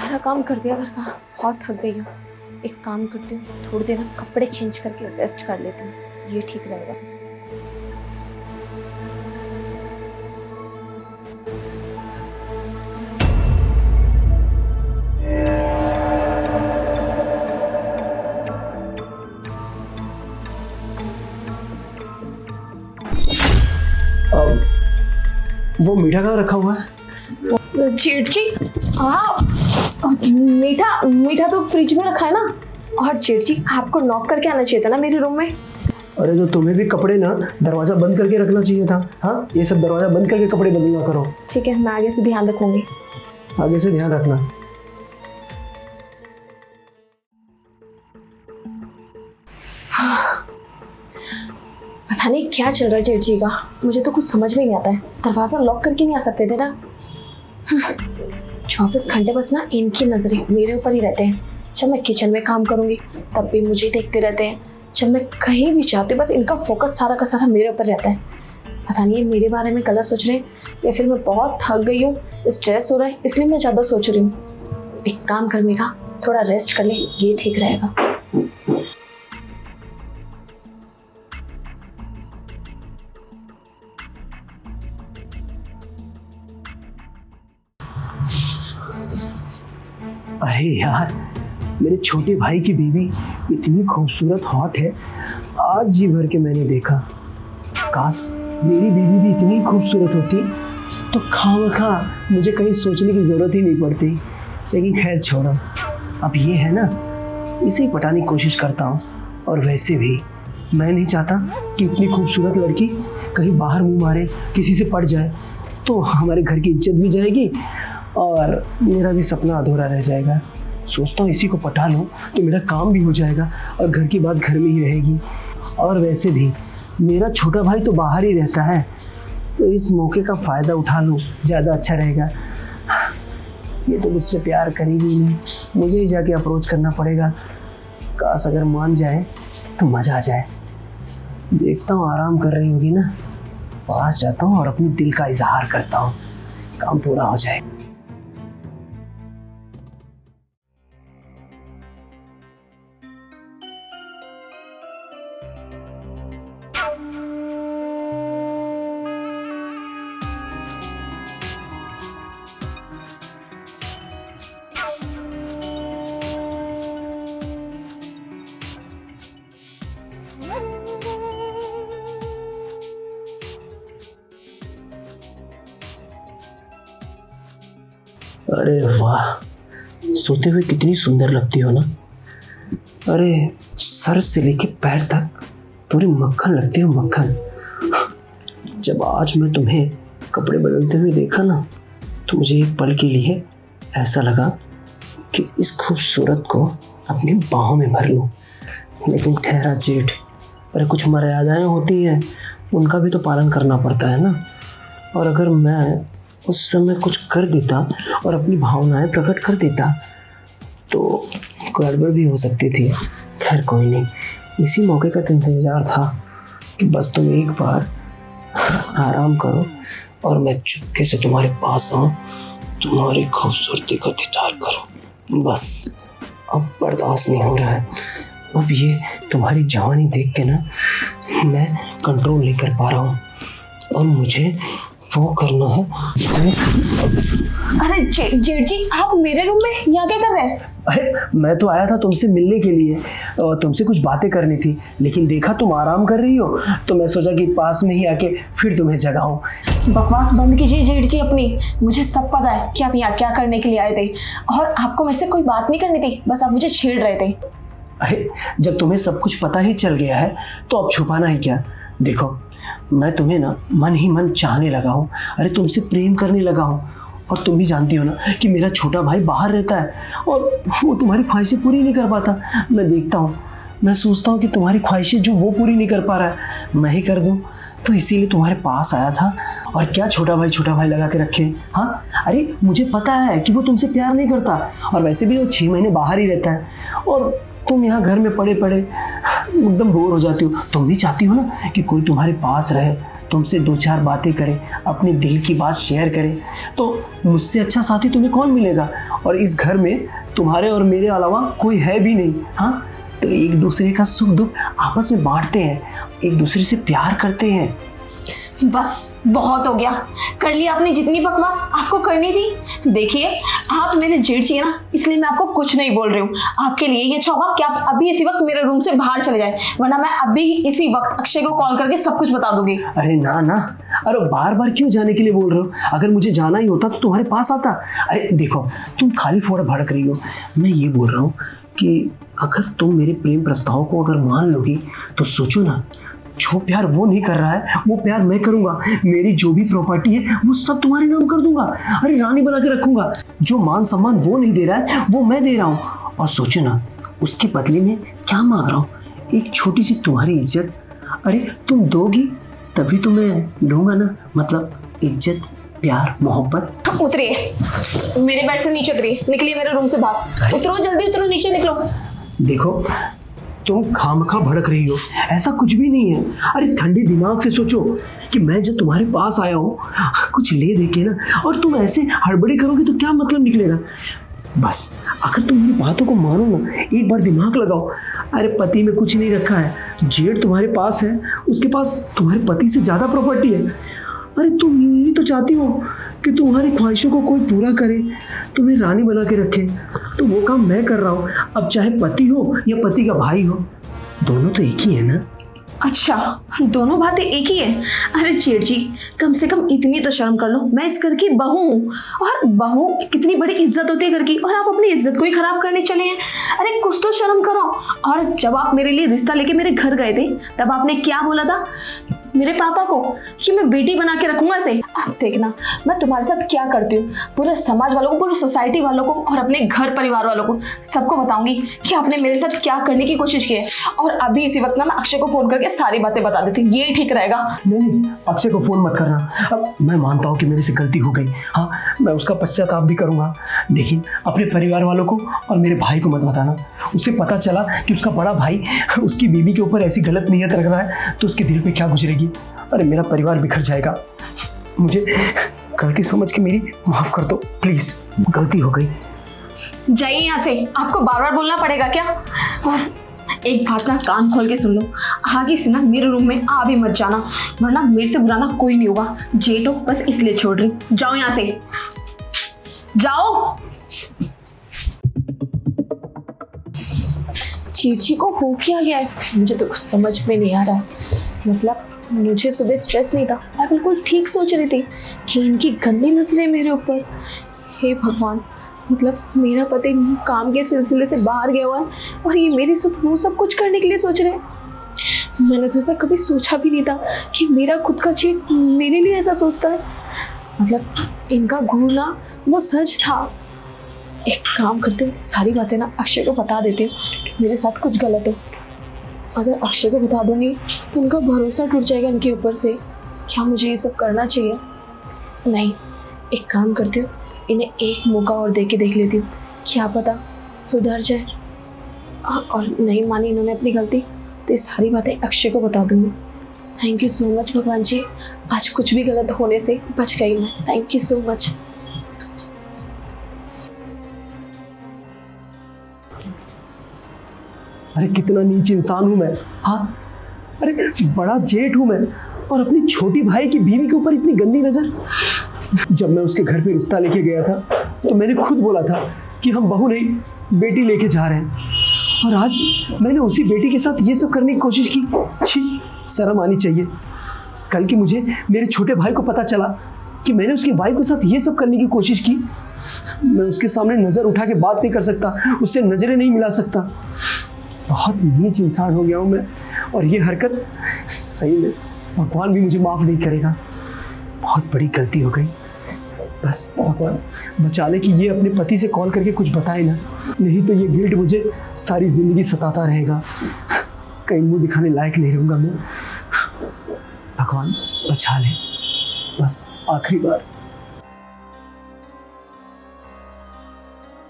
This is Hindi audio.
सारा काम कर दिया घर का, बहुत थक गई हूँ। एक काम करती हूँ, थोड़ी देर ना कपड़े चेंज करके रेस्ट कर लेती हूँ, ये ठीक रहेगा। वो मीठा कहाँ रखा हुआ है? जेठ जी, हाँ मीठा मीठा तो फ्रिज में रखा है ना। और जेठ जी, आपको नॉक करके आना चाहिए था ना मेरे रूम में। अरे तो तुम्हें भी कपड़े ना दरवाजा बंद करके रखना चाहिए था। हाँ, ये सब दरवाजा बंद करके कपड़े बदलना करो। ठीक है, मैं आगे से ध्यान रखूंगी। आगे से ध्यान रखना। पता नहीं क्या चल रहा है जेठ जी का, मुझे तो कुछ समझ में नहीं आता है। दरवाजा लॉक करके नहीं आ सकते थे ना। 24 घंटे बस ना इनकी नजरें मेरे ऊपर ही रहते हैं। जब मैं किचन में काम करूंगी तब भी मुझे देखते रहते हैं। जब मैं कहीं भी जाती हूँ बस इनका फोकस सारा का सारा मेरे ऊपर रहता है। पता नहीं ये मेरे बारे में गलत सोच रहे हैं या फिर मैं बहुत थक गई हूँ, स्ट्रेस हो रहा है इसलिए मैं ज़्यादा सोच रही हूँ। एक काम कर मेघा, थोड़ा रेस्ट कर ले, ये ठीक रहेगा। अरे यार, मेरे छोटे भाई की बीवी इतनी खूबसूरत हॉट है, आज जी भर के मैंने देखा। काश मेरी बीवी भी इतनी खूबसूरत होती तो खामखा मुझे कहीं सोचने की जरूरत ही नहीं पड़ती। लेकिन खैर छोड़ो, अब ये है ना, इसे ही पटाने की कोशिश करता हूँ। और वैसे भी मैं नहीं चाहता कि इतनी खूबसूरत लड़की कहीं बाहर मुंह मारे, किसी से पड़ जाए तो हमारे घर की इज्जत भी जाएगी और मेरा भी सपना अधूरा रह जाएगा। सोचता हूँ इसी को पटा लूँ तो मेरा काम भी हो जाएगा और घर की बात घर में ही रहेगी। और वैसे भी मेरा छोटा भाई तो बाहर ही रहता है, तो इस मौके का फ़ायदा उठा लूँ, ज़्यादा अच्छा रहेगा। ये तो मुझसे प्यार करेगी ही नहीं, मुझे ही जाके अप्रोच करना पड़ेगा। काश अगर मान जाए तो मज़ा आ जाए। देखता हूँ आराम कर रही होगी ना, पास जाता हूँ और अपनी दिल का इजहार करता हूँ, काम पूरा हो जाए। अरे वाह, सोते हुए कितनी सुंदर लगती हो ना। अरे सर से लेके पैर तक पूरी मक्खन लगती हो, मक्खन। जब आज मैं तुम्हें कपड़े बदलते हुए देखा ना, तो मुझे एक पल के लिए ऐसा लगा कि इस खूबसूरत को अपनी बाहों में भर लूं। लेकिन ठहरा जेठ, अरे कुछ मर्यादाएं होती हैं, उनका भी तो पालन करना पड़ता है ना। और अगर मैं उस समय कुछ कर देता और अपनी भावनाएं प्रकट कर देता तो गड़बड़ भी हो सकती थी। खैर कोई नहीं, इसी मौके का इंतजार था कि बस तुम एक बार आराम करो और मैं चुपके से तुम्हारे पास आऊं, तुम्हारी खूबसूरती का दीदार करूं। बस अब बर्दाश्त नहीं हो रहा है। अब ये तुम्हारी जवानी देख के ना मैं कंट्रोल नहीं कर पा रहा हूँ और मुझे वो करना है। अरे जेठ जी, आप मेरे रूम में यहाँ क्या कर रहे हैं? अरे मैं तो आया था तुमसे मिलने के लिए और तुमसे कुछ बातें करनी थी, लेकिन देखा तुम आराम कर रही हो तो मैं सोचा कि पास में ही आके फिर तुम्हें जगाऊं। बकवास बंद कीजिए जेठ जी अपनी। मुझे सब पता है कि आप यहाँ क्या करने के लिए आए थे और आपको मेरे से कोई बात नहीं करनी थी, बस आप मुझे छेड़ रहे थे। अरे जब तुम्हें सब कुछ पता ही चल गया है तो अब छुपाना ही क्या। देखो मैं तुम्हें ना मन ही मन चाहने लगा हूँ, अरे तुमसे प्रेम करने लगा हूँ। और तुम भी जानती हो ना कि मेरा छोटा भाई बाहर रहता है और वो तुम्हारी ख्वाहिशें पूरी नहीं कर पाता। मैं देखता हूँ, मैं सोचता हूँ कि तुम्हारी ख्वाहिशें जो वो पूरी नहीं कर पा रहा है मैं ही कर दूँ, तो इसीलिए तुम्हारे पास आया था। और क्या छोटा भाई लगा के रखे। हाँ अरे मुझे पता है कि वो तुमसे प्यार नहीं करता और वैसे भी वो 6 महीने बाहर ही रहता है और तुम यहाँ घर में पड़े पड़े एकदम बोर हो जाती हो। तुम भी चाहती हो ना कि कोई तुम्हारे पास रहे, तुमसे 2-4 बातें करे, अपने दिल की बात शेयर करे, तो मुझसे अच्छा साथी तुम्हें कौन मिलेगा। और इस घर में तुम्हारे और मेरे अलावा कोई है भी नहीं। हाँ, तो एक दूसरे का सुख दुख आपस में बांटते हैं, एक दूसरे से प्यार करते हैं। बस बहुत हो गया, कर लिया आपने जितनी बकवास आपको करनी थी। देखिए आप मेरे जेठ जी है ना, इसलिए मैं आपको कुछ नहीं बोल रही हूँ। आपके लिए ये अच्छा होगा कि आप अभी इसी वक्त मेरे रूम से बाहर चले जाए, वरना मैं अभी इसी वक्त अक्षय को कॉल करके सब कुछ बता दूंगी। अरे ना ना, अरे बार बार क्यों जाने के लिए बोल रहे हो? अगर मुझे जाना ही होता तो तुम्हारे पास आता। अरे देखो, तुम खाली फोड़ भड़क रही हो। मैं ये बोल रहा हूँ कि अगर तुम मेरे प्रेम प्रस्ताव को अगर मान लोगी तो सोचो ना, जो प्यार वो नहीं कर रहा है वो प्यार मैं करूंगा। मेरी जो भी प्रॉपर्टी है वो सब तुम्हारे नाम कर दूंगा। अरे रानी बना के रखूंगा। जो मान सम्मान वो नहीं दे रहा है वो मैं दे रहा हूँ। और सोचो ना, उसके बदले में क्या मांग रहा हूँ? एक छोटी सी तुम्हारी इज्जत। अरे तुम दोगी तभी तो मैं लूंगा ना, मतलब इज्जत, प्यार, मोहब्बत। उतरिए, मेरे बेड से नीचे उतरिए, निकलिए मेरे रूम से बाहर। उतरो, जल्दी उतरो, नीचे निकलो। देखो, तुम खामखा भड़क रही हो, ऐसा कुछ भी नहीं है। अरे ठंडे दिमाग से सोचो कि मैं जब तुम्हारे पास आया हूँ कुछ ले दे के ना, और तुम ऐसे हड़बड़ी करोगे तो क्या मतलब निकलेगा। बस अगर तुम मेरी बातों को मानो ना, एक बार दिमाग लगाओ। अरे पति में कुछ नहीं रखा है, जेठ तुम्हारे पास है, उसके पास तुम्हारे पति से ज़्यादा प्रॉपर्टी है। अरे तुम यही तो चाहती हो कि तुम्हारी ख्वाहिशों को कोई पूरा करे, तुम्हें रानी बना के रखे। तो वो काम मैं कर रहा हूँ। अब चाहे पति हो या पति का भाई हो, दोनों तो एक ही है ना। अच्छा, दोनों बातें एक ही है। अरे जेठ जी, कम से कम इतनी तो शर्म कर लो, मैं इस घर की बहू हूँ, और बहू कितनी बड़ी इज्जत होती है घर की, और आप अपनी इज्जत को ही खराब करने चले हैं। अरे कुछ तो शर्म करो। और जब आप मेरे लिए रिश्ता लेके मेरे घर गए थे, तब आपने क्या बोला था मेरे पापा को कि मैं बेटी बना के रखूंगा इसे। आप देखना मैं तुम्हारे साथ क्या करती हूँ, पूरे समाज वालों को, पूरी सोसाइटी वालों को, और अपने घर परिवार वालों को सबको बताऊंगी कि आपने मेरे साथ क्या करने की कोशिश की है। और अभी इसी वक्त ना मैं अक्षय को फोन करके सारी बातें बता देती हूँ, यही ठीक रहेगा। नहीं, अक्षय को फोन मत करना। अब मैं मानता हूँ कि मेरे से गलती हो गई। हाँ, मैं उसका पश्चाताप भी करूंगा। लेकिन अपने परिवार वालों को और मेरे भाई को मत बताना। उसे पता चला कि उसका बड़ा भाई उसकी बीवी के ऊपर ऐसी गलत नीयत रख रहा है तो उसके दिल पे क्या गुजरेगी। अरे मेरा परिवार बिखर जाएगा। मुझे गलती समझ के मेरी माफ कर दो प्लीज, गलती हो गई। जाइए यहाँ से, आपको बार बार बोलना पड़ेगा क्या? और एक बात ना कान खोल के सुन लो, आगे से ना मेरे रूम में आ भी मत जाना, वरना मेरे से बुरा ना कोई नहीं होगा। जेठो बस इसलिए छोड़ रही, जाओ यहाँ से, जाओ। चीची को हो क्या गया है, मुझे तो कुछ समझ में नहीं आ रहा है। मतलब मुझे सुबह स्ट्रेस नहीं था, मैं बिल्कुल ठीक सोच रही थी कि इनकी गंदी नजरें मेरे ऊपर। हे भगवान, मतलब मेरा पति काम के सिलसिले से बाहर गया हुआ है और ये मेरे साथ वो सब कुछ करने के लिए सोच रहे हैं। मैंने तो ऐसा कभी सोचा भी नहीं था कि मेरा खुद का जेठ मेरे लिए ऐसा सोचता है। मतलब इनका घूरना वो सच था। एक काम करते हो, सारी बातें ना अक्षय को बता देते हो, मेरे साथ कुछ गलत हो। अगर अक्षय को बता दूंगी तो उनका भरोसा टूट जाएगा इनके ऊपर से। क्या मुझे ये सब करना चाहिए? नहीं, एक काम करती हूँ, इन्हें एक मौका और दे के देख लेती हूँ, क्या पता सुधर जाए। और नहीं मानी इन्होंने अपनी गलती तो ये सारी बातें अक्षय को बता दूंगी। थैंक यू सो मच भगवान जी, आज कुछ भी गलत होने से बच गई मैं। Thank you so much. अरे कितना नीच इंसान हूं मैं। हाँ, अरे बड़ा जेठ हूं मैं, और अपनी छोटी भाई की बीवी के ऊपर इतनी गंदी नजर। जब मैं उसके घर पे रिश्ता लेके गया था तो मैंने खुद बोला था कि हम बहू नहीं बेटी लेके जा रहे हैं, और आज मैंने उसी बेटी के साथ ये सब करने की कोशिश की। छी, शर्म आनी चाहिए। कल की मुझे मेरे छोटे भाई को पता चला कि मैंने उसकी वाइफ के साथ ये सब करने की कोशिश की। मैं उसके सामने नजर उठा के बात नहीं कर सकता, उससे नजरें नहीं मिला सकता। बहुत नीच इंसान हो गया हूँ मैं, और ये हरकत सही में भगवान भी मुझे माफ़ नहीं करेगा। बहुत बड़ी गलती हो गई। बस भगवान बचा ले कि ये अपने पति से कॉल करके कुछ बताए ना, नहीं तो ये गिल्ट मुझे सारी ज़िंदगी सताता रहेगा। कहीं मुंह दिखाने लायक नहीं रहूँगा मैं। भगवान बचा ले, बस आखिरी बार।